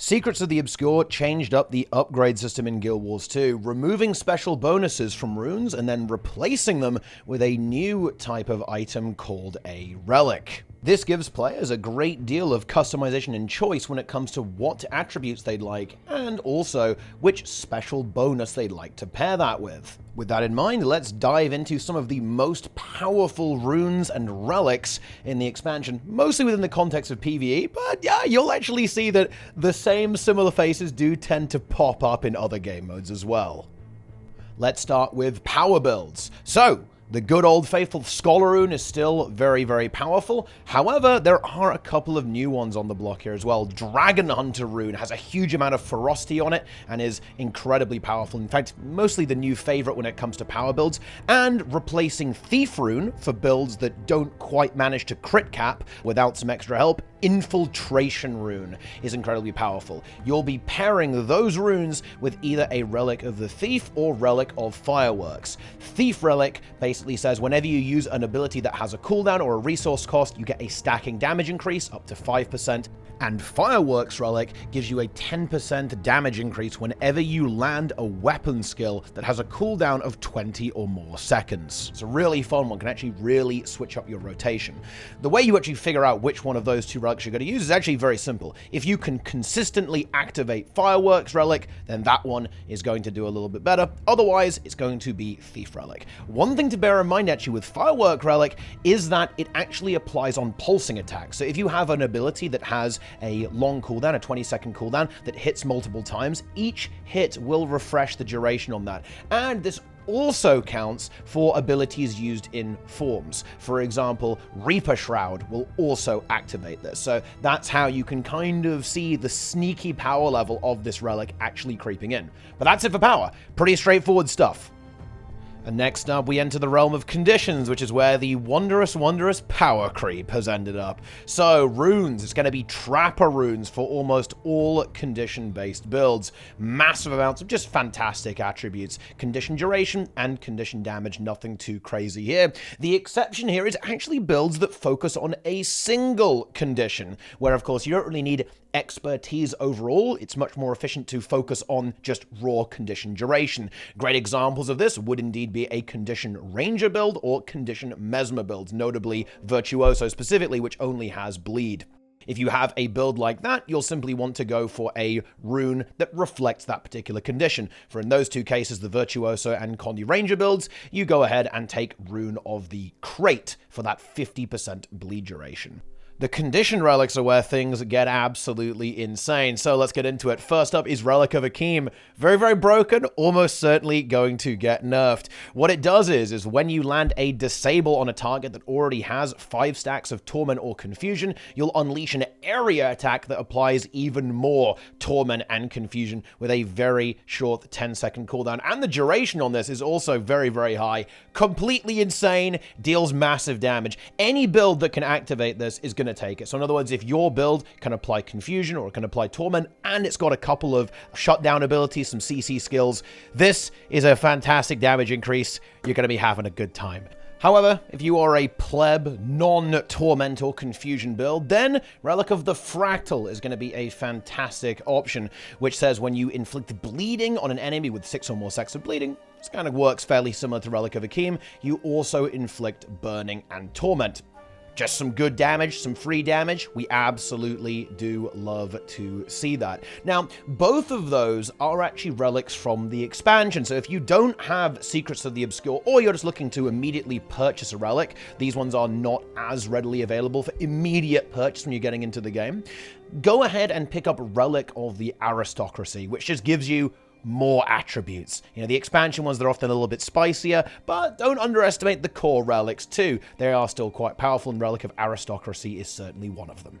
Secrets of the Obscure changed up the upgrade system in Guild Wars 2, removing special bonuses from runes and then replacing them with a new type of item called a relic. This gives players a great deal of customization and choice when it comes to what attributes they'd like, and also which special bonus they'd like to pair that with. With that in mind, let's dive into some of the most powerful runes and relics in the expansion, mostly within the context of PvE, but yeah, you'll actually see that the same similar faces do tend to pop up in other game modes as well. Let's start with power builds. So, the good old faithful Scholar Rune is still very, very powerful. However, there are a couple of new ones on the block here as well. Dragon Hunter Rune has a huge amount of ferocity on it and is incredibly powerful. In fact, mostly the new favorite when it comes to power builds. And replacing Thief Rune for builds that don't quite manage to crit cap without some extra help, Infiltration Rune is incredibly powerful. You'll be pairing those runes with either a Relic of the Thief or Relic of Fireworks. Thief Relic basically says whenever you use an ability that has a cooldown or a resource cost, you get a stacking damage increase up to 5%. And Fireworks Relic gives you a 10% damage increase whenever you land a weapon skill that has a cooldown of 20 or more seconds. It's a really fun one, can actually really switch up your rotation. The way you actually figure out which one of those two relics you're going to use is actually very simple. If you can consistently activate Fireworks Relic, then that one is going to do a little bit better. Otherwise, it's going to be Thief Relic. One thing to bear in mind actually with Firework Relic is that it actually applies on pulsing attacks. So if you have an ability that has a long cooldown, a 20-second cooldown that hits multiple times, each hit will refresh the duration on that. And this also counts for abilities used in forms. For example, Reaper Shroud will also activate this. So that's how you can kind of see the sneaky power level of this relic actually creeping in. But that's it for power. Pretty straightforward stuff. And next up, we enter the realm of conditions, which is where the wondrous, wondrous power creep has ended up. So, runes. It's going to be Trapper runes for almost all condition-based builds. Massive amounts of just fantastic attributes. Condition duration and condition damage, nothing too crazy here. The exception here is actually builds that focus on a single condition, where, of course, you don't really need expertise overall. It's much more efficient to focus on just raw condition duration. Great examples of this would indeed be a condition ranger build or condition mesmer builds, notably Virtuoso specifically, which only has bleed. If you have a build like that, you'll simply want to go for a rune that reflects that particular condition. For in those two cases, the Virtuoso and Condi Ranger builds, you go ahead and take Rune of the Crate for that 50% bleed duration. The condition relics are where things get absolutely insane, so let's get into it. First up is Relic of Akeem. Very, very broken, almost certainly going to get nerfed. What it does is when you land a disable on a target that already has 5 stacks of Torment or Confusion, you'll unleash an area attack that applies even more Torment and Confusion with a very short 10-second cooldown. And the duration on this is also very, very high. Completely insane, deals massive damage. Any build that can activate this is going to take it. So in other words, if your build can apply Confusion or it can apply Torment and it's got a couple of shutdown abilities, some CC skills, this is a fantastic damage increase. You're going to be having a good time. However, if you are a pleb, non-Torment or Confusion build, then Relic of the Fractal is going to be a fantastic option, which says when you inflict bleeding on an enemy with 6 or more stacks of bleeding, this kind of works fairly similar to Relic of Akeem, you also inflict burning and torment. Just some good damage, some free damage. We absolutely do love to see that. Now, both of those are actually relics from the expansion. So if you don't have Secrets of the Obscure, or you're just looking to immediately purchase a relic, these ones are not as readily available for immediate purchase when you're getting into the game. Go ahead and pick up Relic of the Aristocracy, which just gives you more attributes. You know, the expansion ones, they're often a little bit spicier, but don't underestimate the core relics too. They are still quite powerful, and Relic of Aristocracy is certainly one of them.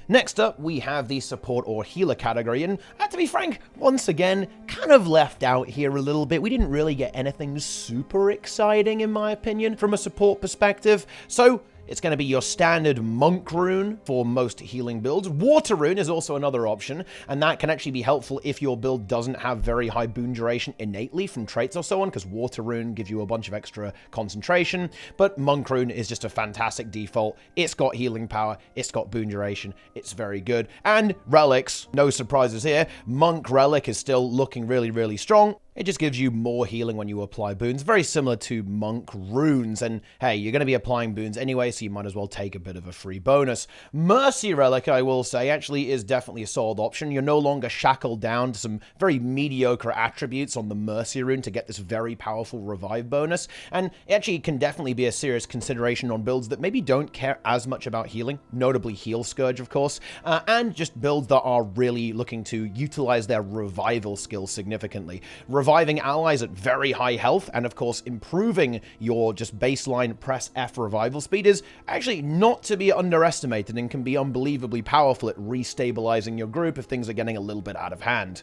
Next up, we have the support or healer category, and to be frank, once again, kind of left out here a little bit. We didn't really get anything super exciting, in my opinion, from a support perspective. So it's going to be your standard Monk Rune for most healing builds. Water Rune is also another option, and that can actually be helpful if your build doesn't have very high boon duration innately from traits or so on, because Water Rune gives you a bunch of extra concentration. But Monk Rune is just a fantastic default. It's got healing power, it's got boon duration, it's very good. And Relics, no surprises here. Monk Relic is still looking really, really strong. It just gives you more healing when you apply boons, very similar to Monk Runes. And hey, you're going to be applying boons anyway, so you might as well take a bit of a free bonus. Mercy Relic, I will say, actually is definitely a solid option. You're no longer shackled down to some very mediocre attributes on the Mercy Rune to get this very powerful revive bonus. And it actually can definitely be a serious consideration on builds that maybe don't care as much about healing, notably Heal Scourge, of course, and just builds that are really looking to utilize their revival skills significantly. Reviving allies at very high health, and of course improving your just baseline press F revival speed is actually not to be underestimated and can be unbelievably powerful at restabilizing your group if things are getting a little bit out of hand.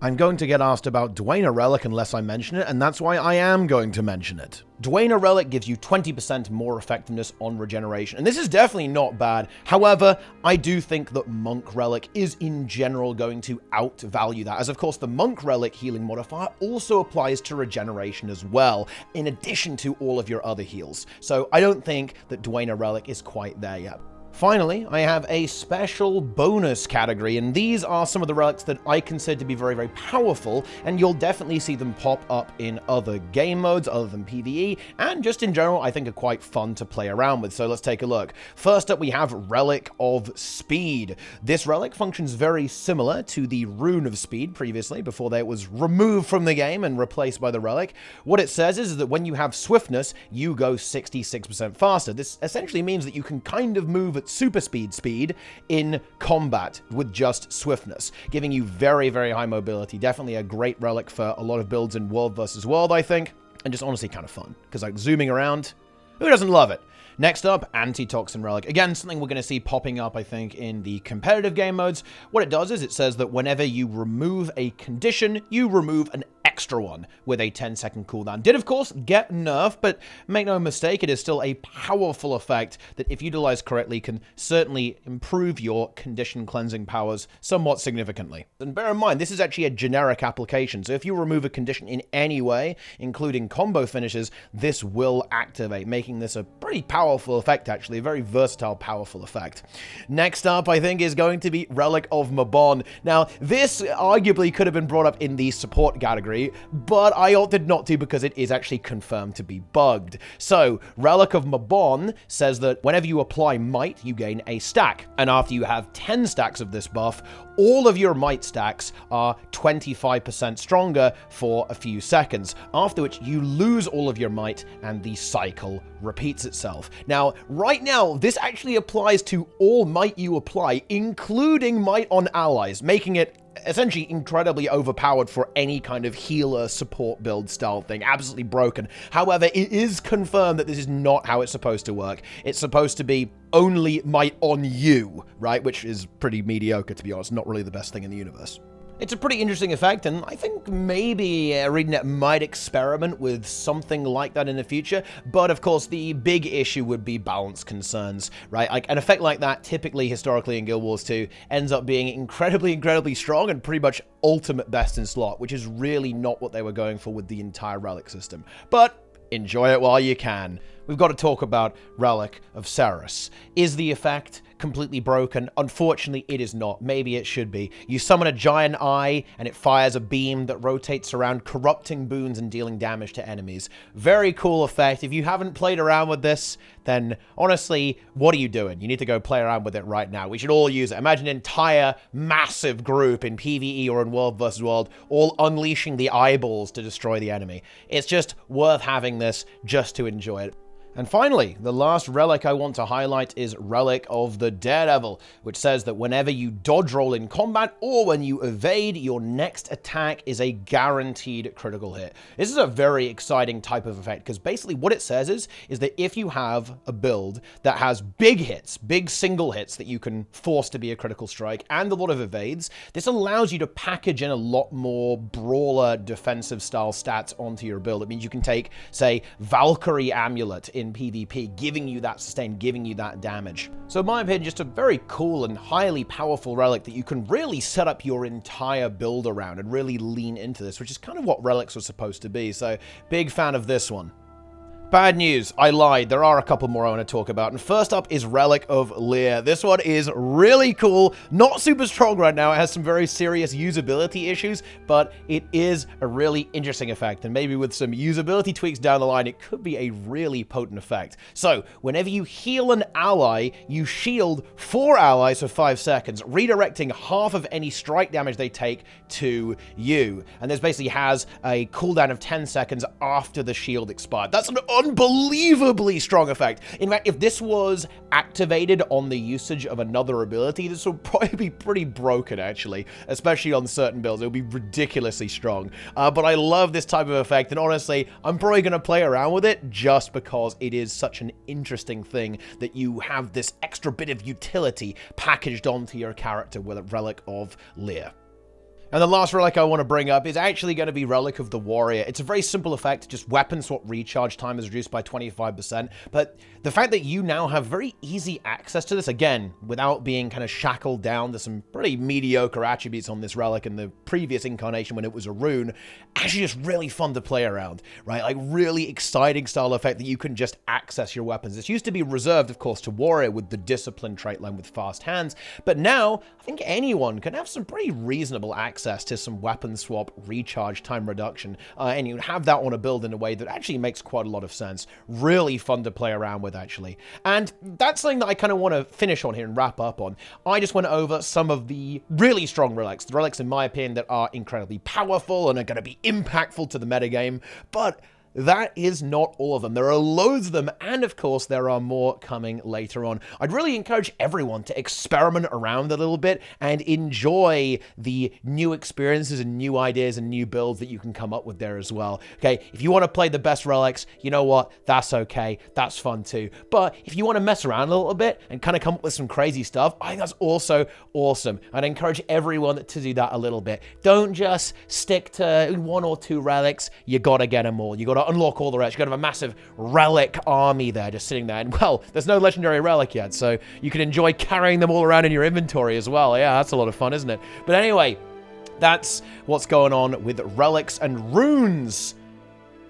I'm going to get asked about Dwayne Relic unless I mention it, and that's why I am going to mention it. Dwayne Relic gives you 20% more effectiveness on regeneration, and this is definitely not bad. However, I do think that Monk Relic is in general going to outvalue that, as of course the Monk Relic healing modifier also applies to regeneration as well, in addition to all of your other heals. So I don't think that Dwayne Relic is quite there yet. Finally, I have a special bonus category, and these are some of the relics that I consider to be very, very powerful, and you'll definitely see them pop up in other game modes other than PvE, and just in general, I think are quite fun to play around with. So let's take a look. First up, we have Relic of Speed. This relic functions very similar to the Rune of Speed previously, before it was removed from the game and replaced by the relic. What it says is that when you have swiftness, you go 66% faster. This essentially means that you can kind of move at super speed in combat with just swiftness, giving you very, very high mobility. Definitely a great relic for a lot of builds in World versus World, I think, and just honestly kind of fun, because like zooming around, who doesn't love it? Next up, Antitoxin Relic. Again, something we're going to see popping up, I think, in the competitive game modes. What it does is it says that whenever you remove a condition, you remove an extra one with a 10-second cooldown. Did, of course, get nerfed, but make no mistake, it is still a powerful effect that, if utilized correctly, can certainly improve your condition cleansing powers somewhat significantly. And bear in mind, this is actually a generic application, so if you remove a condition in any way, including combo finishes, this will activate, making this a pretty powerful effect, actually, a very versatile, powerful effect. Next up, I think, is going to be Relic of Mabon. Now, this arguably could have been brought up in the support category, but I opted not to because it is actually confirmed to be bugged. So, Relic of Mabon says that whenever you apply Might, you gain a stack, and after you have 10 stacks of this buff, all of your Might stacks are 25% stronger for a few seconds, after which you lose all of your Might and the cycle repeats itself. Now, right now, this actually applies to all Might you apply, including Might on allies, making it essentially incredibly overpowered for any kind of healer support build style thing. Absolutely broken. However, it is confirmed that this is not how it's supposed to work. It's supposed to be only Might on you, right? Which is pretty mediocre, to be honest. Not really the best thing in the universe. It's a pretty interesting effect, and I think maybe ArenaNet might experiment with something like that in the future, but of course the big issue would be balance concerns, right? Like an effect like that, typically, historically in Guild Wars 2, ends up being incredibly strong and pretty much ultimate best in slot, which is really not what they were going for with the entire relic system. But enjoy it while you can. We've got to talk about Relic of Ceres. Is the effect completely broken? Unfortunately, it is not. Maybe it should be. You summon a giant eye, and it fires a beam that rotates around, corrupting boons and dealing damage to enemies. Very cool effect. If you haven't played around with this, then honestly, what are you doing? You need to go play around with it right now. We should all use it. Imagine an entire massive group in PvE or in World vs. World all unleashing the eyeballs to destroy the enemy. It's just worth having this just to enjoy it. And finally, the last relic I want to highlight is Relic of the Daredevil, which says that whenever you dodge roll in combat or when you evade, your next attack is a guaranteed critical hit. This is a very exciting type of effect, because basically what it says is that if you have a build that has big hits, big single hits that you can force to be a critical strike, and a lot of evades, this allows you to package in a lot more brawler defensive style stats onto your build. It means you can take, say, Valkyrie Amulet in in PvP, giving you that sustain, giving you that damage. So in my opinion, just a very cool and highly powerful relic that you can really set up your entire build around and really lean into this, which is kind of what relics were supposed to be. So big fan of this one. Bad news, I lied. There are a couple more I want to talk about. And first up is Relic of Lear. This one is really cool. Not super strong right now. It has some very serious usability issues, but it is a really interesting effect. And maybe with some usability tweaks down the line, it could be a really potent effect. So whenever you heal an ally, you shield 4 allies for 5 seconds, redirecting half of any strike damage they take to you. And this basically has a cooldown of 10 seconds after the shield expired. That's an unbelievably strong effect. In fact, if this was activated on the usage of another ability, this would probably be pretty broken, actually, especially on certain builds. It would be ridiculously strong. But I love this type of effect, and honestly, I'm probably going to play around with it just because it is such an interesting thing that you have this extra bit of utility packaged onto your character with a Relic of Lear. And the last relic I want to bring up is actually going to be Relic of the Warrior. It's a very simple effect, just weapon swap recharge time is reduced by 25%, but the fact that you now have very easy access to this, again, without being kind of shackled down to some pretty mediocre attributes on this relic in the previous incarnation when it was a rune, actually just really fun to play around, right? Like really exciting style effect that you can just access your weapons. This used to be reserved, of course, to Warrior with the Discipline trait line with fast hands, but now I think anyone can have some pretty reasonable access to some weapon swap recharge time reduction, and you have that on a build in a way that actually makes quite a lot of sense. Really fun to play around with, actually. And that's something that I kind of want to finish on here and wrap up on. I just went over some of the really strong relics, the relics in my opinion that are incredibly powerful and are going to be impactful to the metagame, but that is not all of them. There are loads of them, and of course, there are more coming later on. I'd really encourage everyone to experiment around a little bit and enjoy the new experiences and new ideas and new builds that you can come up with there as well. Okay, if you want to play the best relics, you know what? That's okay. That's fun too. But if you want to mess around a little bit and kind of come up with some crazy stuff, I think that's also awesome. I'd encourage everyone to do that a little bit. Don't just stick to 1 or 2 relics. You gotta get them all. You gotta unlock all the rest. You gotta have a massive relic army there just sitting there. And well, there's no legendary relic yet, so you can enjoy carrying them all around in your inventory as well. Yeah, that's a lot of fun, isn't it? But anyway, that's what's going on with relics and runes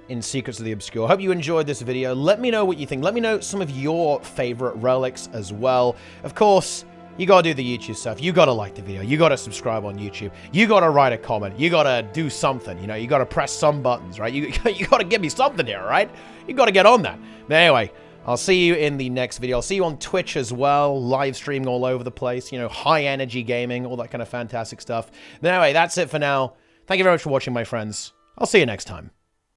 in Secrets of the Obscure. I hope you enjoyed this video. Let me know what you think. Let me know some of your favorite relics as well. Of course, you gotta do the YouTube stuff. You gotta like the video. You gotta subscribe on YouTube. You gotta write a comment. You gotta do something. You know, you gotta press some buttons, right? You gotta give me something here, right? You gotta get on that. But anyway, I'll see you in the next video. I'll see you on Twitch as well, live streaming all over the place. You know, high energy gaming, all that kind of fantastic stuff. But anyway, that's it for now. Thank you very much for watching, my friends. I'll see you next time.